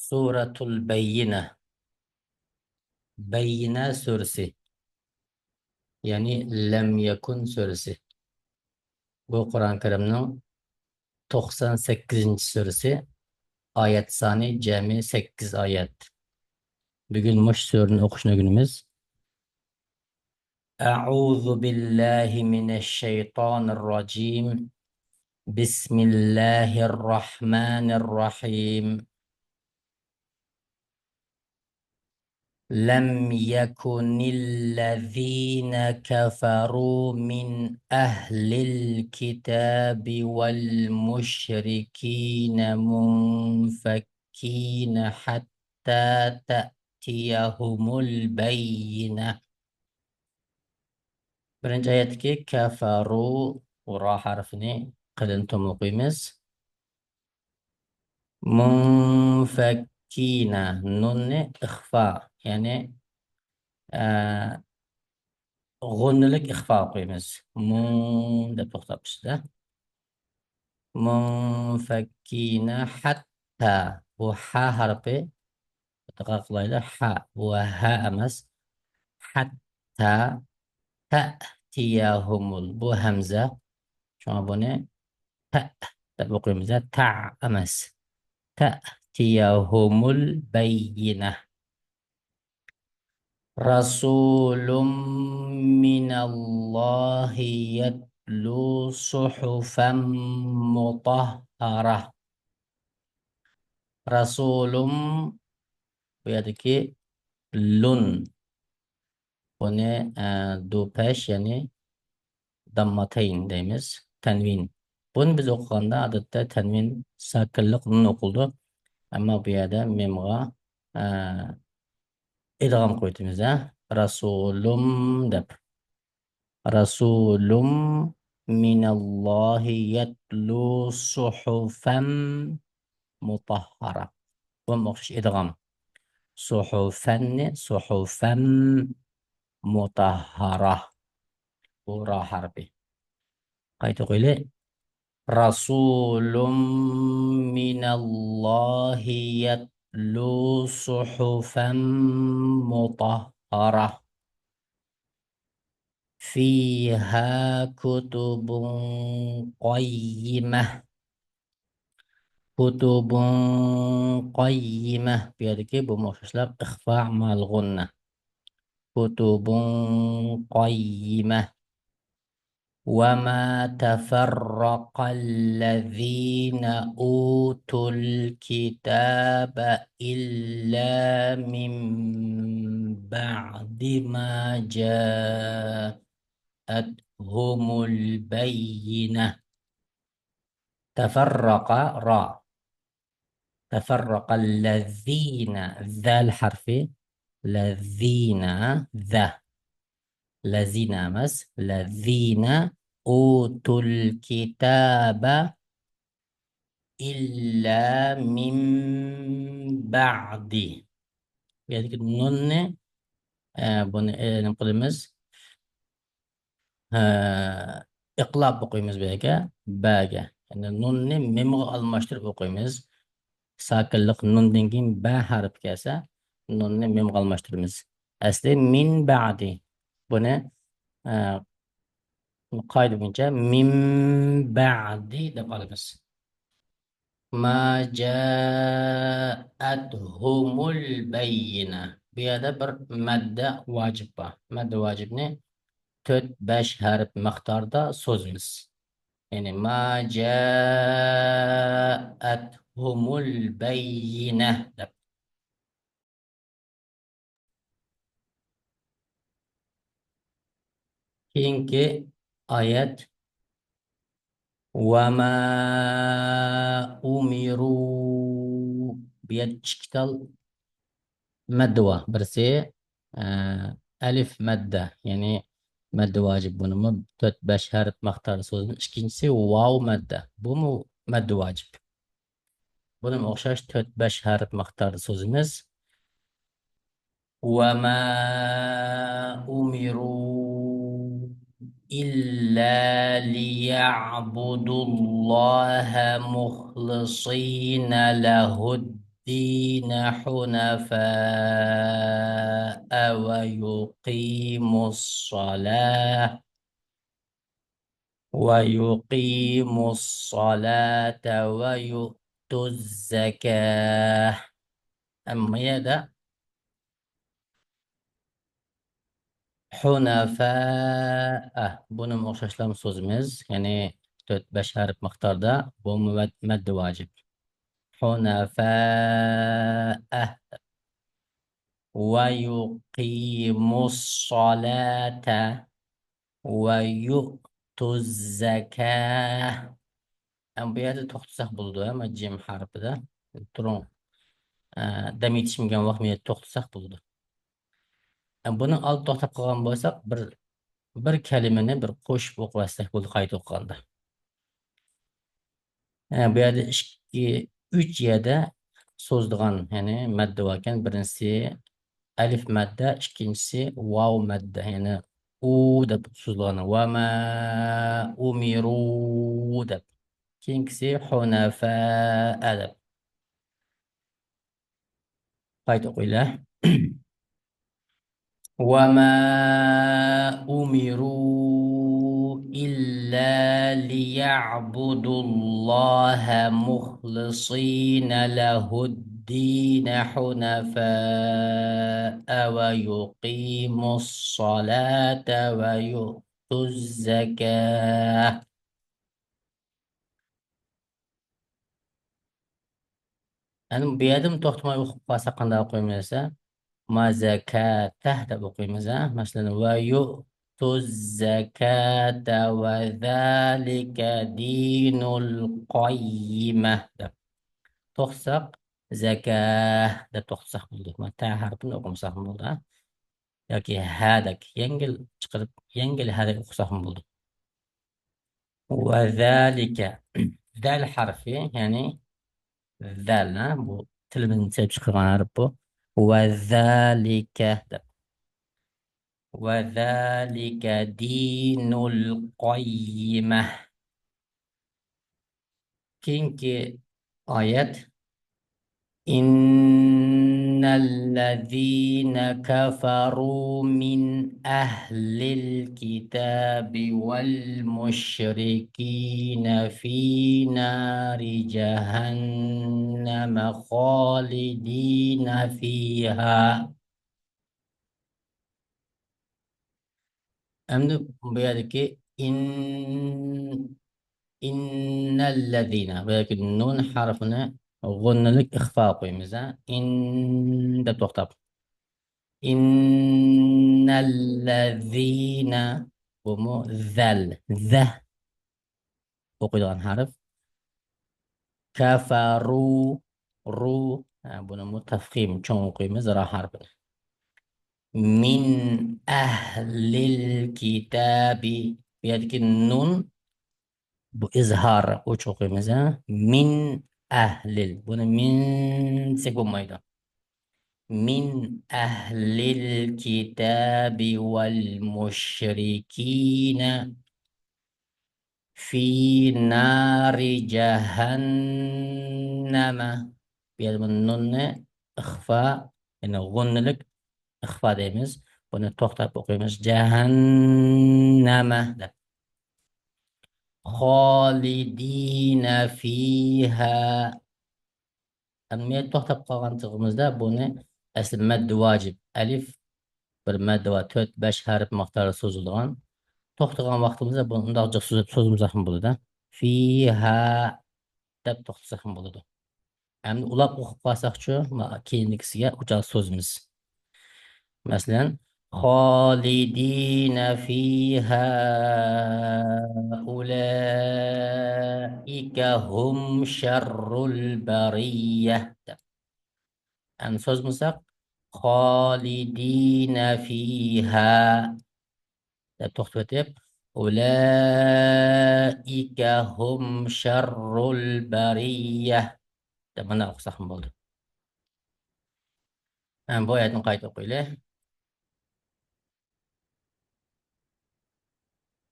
Suratul Bayyinah. Bayyinah surasi. Yani Lem Yakun surasi. Bu Kur'an-ı Kerim'in 98. surasi. Ayet sani cemi 8 ayet. Bugün muş sureni okuşuna günümüz. Eûzu billahi mineşşeytanirracim. Bismillahirrahmanirrahim. لم يكن الذين كفروا من أهل الكتاب والمشركين منفكين حتى تأتيهم البينة. Birinci ayetki kafaru ra harfini qilintum o'qiymiz. Munfakkina nunni ixfa, ya'ni g'unnilik ixfa o'qiymiz. Mun deb to'xtabizda. Munfakkina hatta bu ha harfi diqqat qilaylik. Ha bu ha emas. Hatta ta'tiyahumul bu hamza. Shuna buni ta deb o'qiymiz. Ta emas. Ta'tiyahumul bayyinah. Rasulun minallahi yatlu suhufan mutahharah. Rasulum bu yerdeki lun. Buni du peş yani dammateyn deymiz. Tenvin. Bunu biz o'qiganda odatda tenvin sakinlik nun o'qildi. Ammo bu yerda memga idg'om qo'ydimiz. Rasulum deb. Rasulum minallahi yatlu suhufan mutahhara. Bu o'xshash idg'om. Suhufanni suhufan mutahhara. Bu ra harfi. Qayta qo'yli. Rasulum minallahi yatlu suhufan mutahhara. Fiha kutubun qayyimah. Kutubun qayyimah. Bu yerdeki bu o'xshashlar ixfa mal g'unna. Kutubun qayyimah. وما تفرق الذين أوتوا الكتاب إلا من بعد ما جاءتهم البينة. تفرق را. تفرق الذين ذا الحرف الذين ذا الذين مس الذين أوتوا الكتاب إلا من بعد. Yani nunni buni naqlimiz iqlob o'qiymiz bu yerga baga. Yani nunni mimga almashtirib o'qiymiz. Sakinlik nundan keyin ba harf kelsa nunni mimga almashtiramiz. Asli min ba'di. Buni qoida bo'yicha min ba'di deb olamiz. Ma ja'atuhumul bayyina. Bu yerda bir madda vojib bor. Madda vojibni 4-5 harf miqdorda so'zimiz. Ya'ni ma ja'atuhumul bayyina deb. Keyingi oyat وما أمروا بيتشكتل مدوة برسي ألف مادة يعني مادة واجب بنمو بشهرة مختار سوزن إشكينسي واو مادة بومو مادة واجب بنم أخشاش بشهرة مختار سوزنز وما أمروا إلا ليعبدوا الله مخلصين له الدين الدين حنفاء ويقيموا الصلاة ويؤتوا الزكاة. أما يدا حنفاء بنم أخشاشلام سوزمز يعني تۆت بەش حرف مقدارda bu مد واجب. حنفاء ويقيموا الصلاة ويؤتوا الزكاة. Ama bu yerde to'xtasak bo'ladi ama jim harfida turun dam yetishmagan vaqt men to'xtasak bo'ladi. Buni olib to'xtab qolgan bo'lsak, bir kalimani bir qo'shib o'qisak bo'ladi qayta o'qiganda. Bu yerda ikki, uch yerda so'zdigan, ya'ni madda bor ekan. Birinchisi alif madda, ikkinchisi vav madda, ya'ni u deb so'zilgan. Va ma umiru deb. Keyingisi hunafa deb. Qayta o'qinglar. وما أمروا إلا ليعبدوا الله مخلصين له الدين حنفاء ويقيموا الصلاة ويؤتوا الزكاة. أنا بيادم توقت ما يخطى قاسقا دا ما زكاة دeb o'qiymiz. Masalan, va yu'tu zakata va zalika dinul qoyyimah deb to'xtsak, zakah deb to'xtsak bo'ldi. Ma ta harfini o'qimasak bo'ldi. Yoki hadak yengil chiqarib yengil hadak o'qisak bo'ldi. Va zalika zal harfi, ya'ni zal bu tilimizdan chiqqan harf bu. Va zalika وذلك دين القيمة. كينكي آيات إن الذين كفروا من أهل الكتاب والمشركين في نار جهنم خالدين فيها. Endi bu yerdagi innallazina bu yerdagi nun harfini g'unnalik ixfa qo'yamiz. In deb to'xtab. Innallazina bu zal za o'qiydigan harf. Kafaru ru buni mutafxim cho'ng o'qiymiz ra harfini. Min ahlil kitabi bu yerdagi nun bu izhar uch o'qiymiz. Min ahlil buni min desak bo'lmaydi. Min ahlil kitabi wal mushrikina fi nari jahannama. Bu yerda nunni ixfa, ya'ni g'unnilik ixfa deymiz. Buni to'xtab o'qiymiz. Jahannama deb. Xolidina fiha. Men to'xtab qolgan chog'imizda buni asli maddi vojib. Alif bir madda va 4-5 harf miqdori so'zilgan. To'xtagan vaqtimizda buni undoq so'zimiz ham bo'ladi. Fiha deb to'xtasak ham bo'ladi. Endi ulab o'qib qolsakchi, keyingisiga o'chaq so'zimiz. Masalan, خالدين فيها أولئك هم شر البرية. أنصوص مساق خالدين فيها تختتب أولئك هم شر البرية. تمنى أقصاهم بولد. أنا بويا نقايت أقوله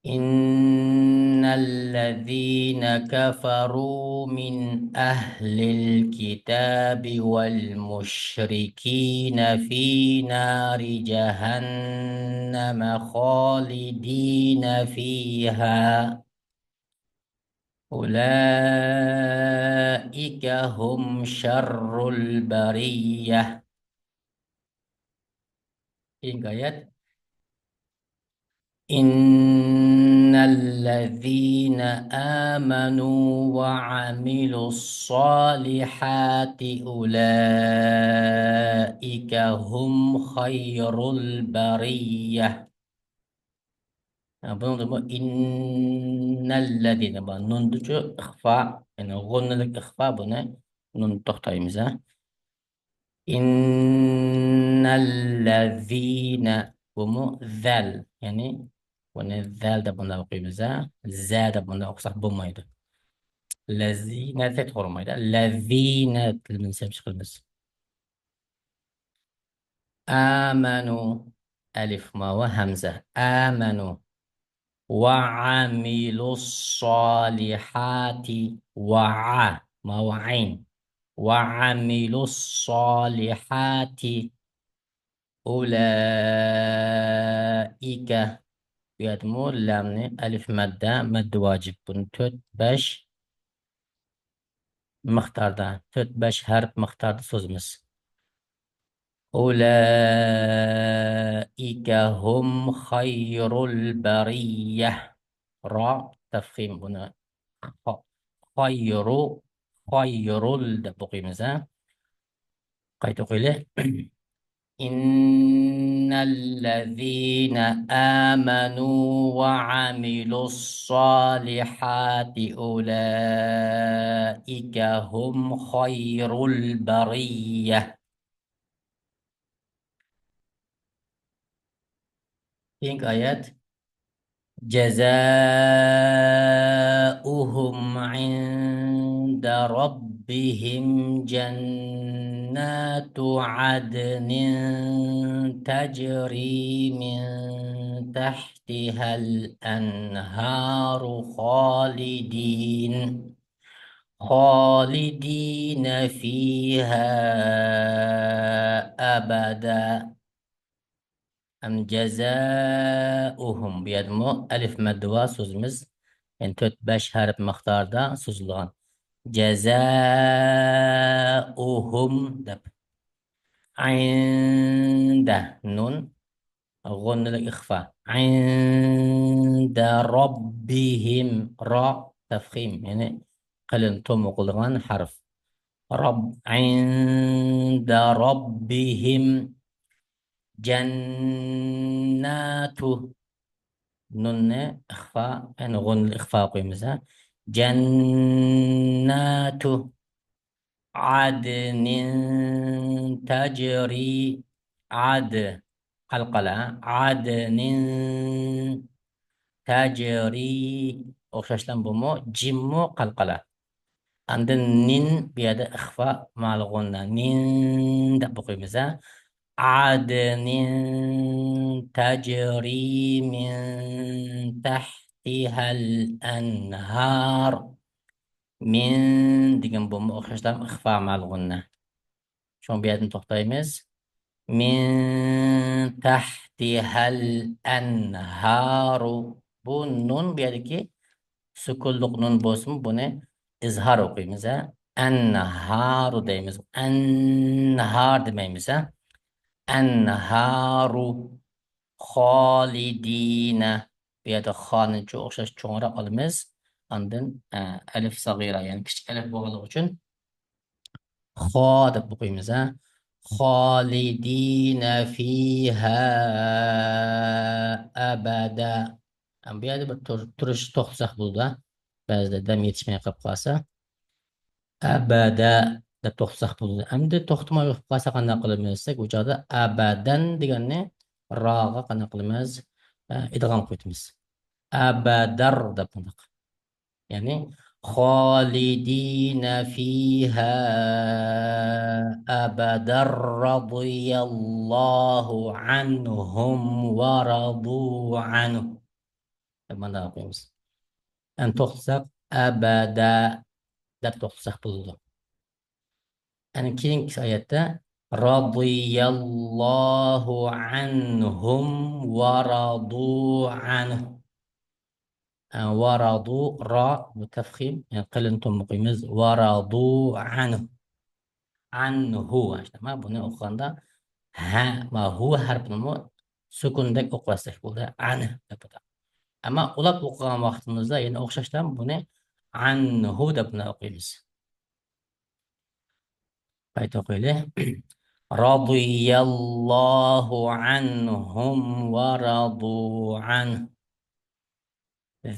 إن الذين كفروا من أهل الكتاب والمشركين في نار جهنم خالدين فيها أولئك هم شر البرية. إن إن الذين آمنوا وعملوا الصالحات أولئك هم خير البرية. إن الذين نون إخفاء يعني غن الإخفاء بنا نون تختار إن الذين بمو ذل يعني وانا ذال ده بنا قيمة زاد بنا أقصح بمايدا الذين تدخل مايدا الذين تلمنسا بشكل بس آمنوا ألف ما وهمزة آمنوا وعملوا الصالحات ما وعين وعملوا الصالحات أولئك يدمو لامني ألف مادة مد واجب توت باش مختار ده توت باش حرف مختار ده سوزمس أولئك هم خير البرية را تفخيم هنا خير خير ده بقي مزا قيت قيله إن الذين آمنوا وعملوا الصالحات أولئك هم خير البرية. Pink ayat جزاؤهم عند ربهم جنات عدن تجري من تحتها الأنهار خالدين فيها أبدا. أم جزاؤهم بيدمو ألف مدوا سوزمز إن توت باش هارب مختار دا سوزلغان جزاؤهم دب عند نون غن الإخفاء عند ربهم را تفخيم يعني قلن توم وقلغان حرف رب عند ربهم جنات نون إخفاء يعني غن الإخفاء قيمة جنات عدن تجري قلقلة عدن تجري وشاشلان بمو جمو قلقلة عندن نين بيادة إخفاء مع الغنة نين ده بقيمة عدن تجري من تحتها الأنهار من ديجن بوم أخشتم إخفاء مع الغنة شون بيادن تختيمز من تحتها الأنهار بون نون بيادكي سكول نون بوسم بونه إظهار قيمزة النهار دايمز النهار دايمز النهار خالدين بيد خان جو أخشش چونرا ألمز عندن ألف صغيرة يعني كش ألف بغل وچن خاد بقيمزة خالدين فيها أبدا أم بيد ترش تخصخ بودا بعد دم يتشمي قبقاسة أبدا da to'xsaq bo'ldi endi to'xtamay qolsa qanday qilamiz desak u joqda abadan deganni roga qanday qilamiz idg'om qo'yamiz abadar deb bundoq ya'ni xolidina fiha abadar radiyallohu anhum va radu anhu deb bundoq qo'yamiz أن to'xtasak abada deb to'xtasak bo'ladi. Ana keyingi oyatda radiyallohu anhum va radu anhu. Va radu ra mutafxim yani qilintum o'qiymiz va radu anhu. Anhu ma buni o'qiganda ha va hu harfini sukundek o'qisak bo'ladi. Anhu deb o'qiydi. Ammo ular o'qigan vaqtimizda yana o'xshashdan buni anhu deb o'qiymiz. Qayta o'qiylik. Radiyallohu anhum va radu anhu.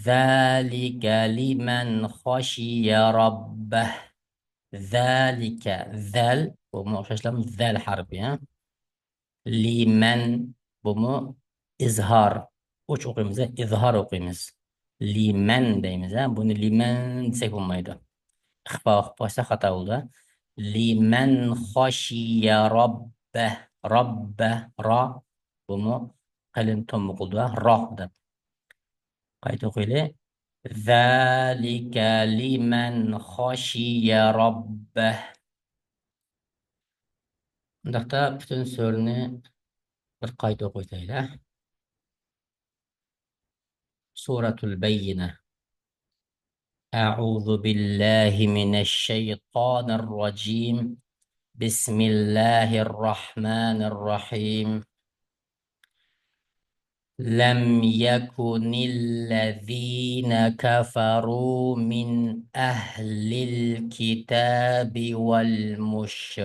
Zalika liman khashiya rabbah. Zalika zal bu o'xshashlar zal harfi ya. Liman bu izhar. Uch o'qiymiz, izhar o'qiymiz. Liman deymiz, buni liman desak bo'lmaydi. İxfa bo'lsa xato bo'ldi. Liman khashiya robbah. Robbah ro buni qalin tom o'qildi ro deb. Qayta o'qiylik. Zalika liman khashiya robbah. Undaqda butun so'rni bir qayta o'qiylik. Suratul Bayyinah. أعوذ بالله من الشيطان الرجيم بسم الله الرحمن الرحيم لم يكن الذين كفروا من أهل الكتاب والمشركين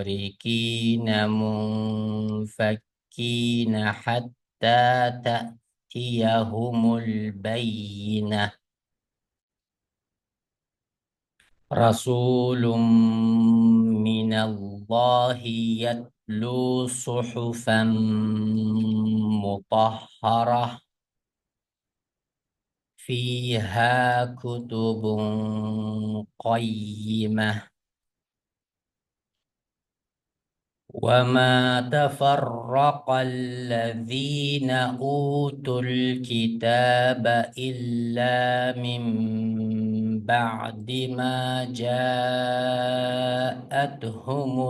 منفكين حتى تأتيهم البينة رسول من الله يتلو صحفا مطهرة فيها كتب قيمة وما تفرق الذين أوتوا الكتاب إلا من بعد ما جاءتهم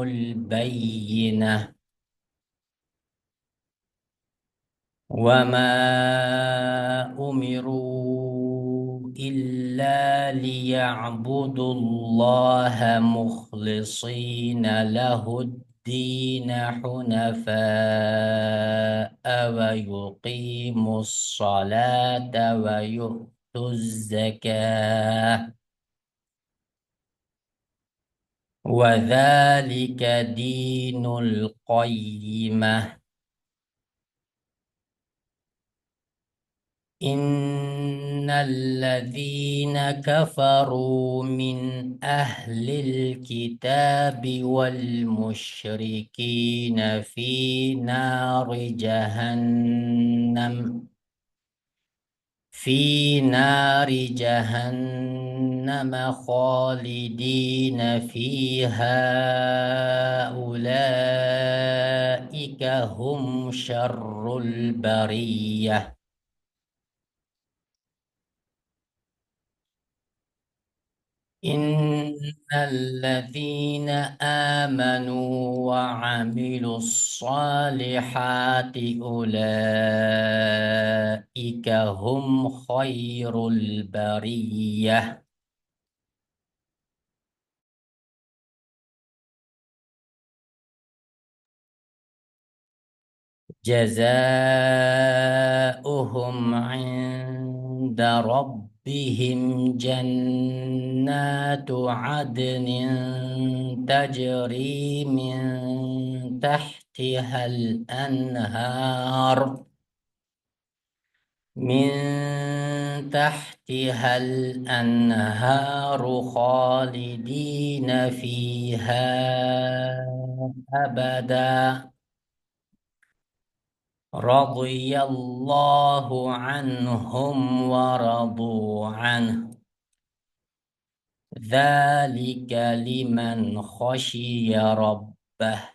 البينة وما أمروا إلا ليعبدوا الله مخلصين له الدين حنفاء ويقيموا الصلاة ويؤتوا الزكاة وذلك دين القيمة إن الذين كفروا من أهل الكتاب والمشركين في نار جهنم خالدين فيها أولئك هم شر البرية إن الذين آمنوا وعملوا الصالحات أولئك هم خير البرية جزاؤهم عند ربهم جنات عدن تجري من تحتها الأنهار خالدين فيها أبدا رضي الله عنهم ورضوا عنه ذلك لمن خشي ربه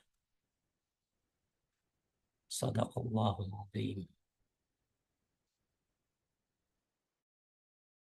صدق الله العظيم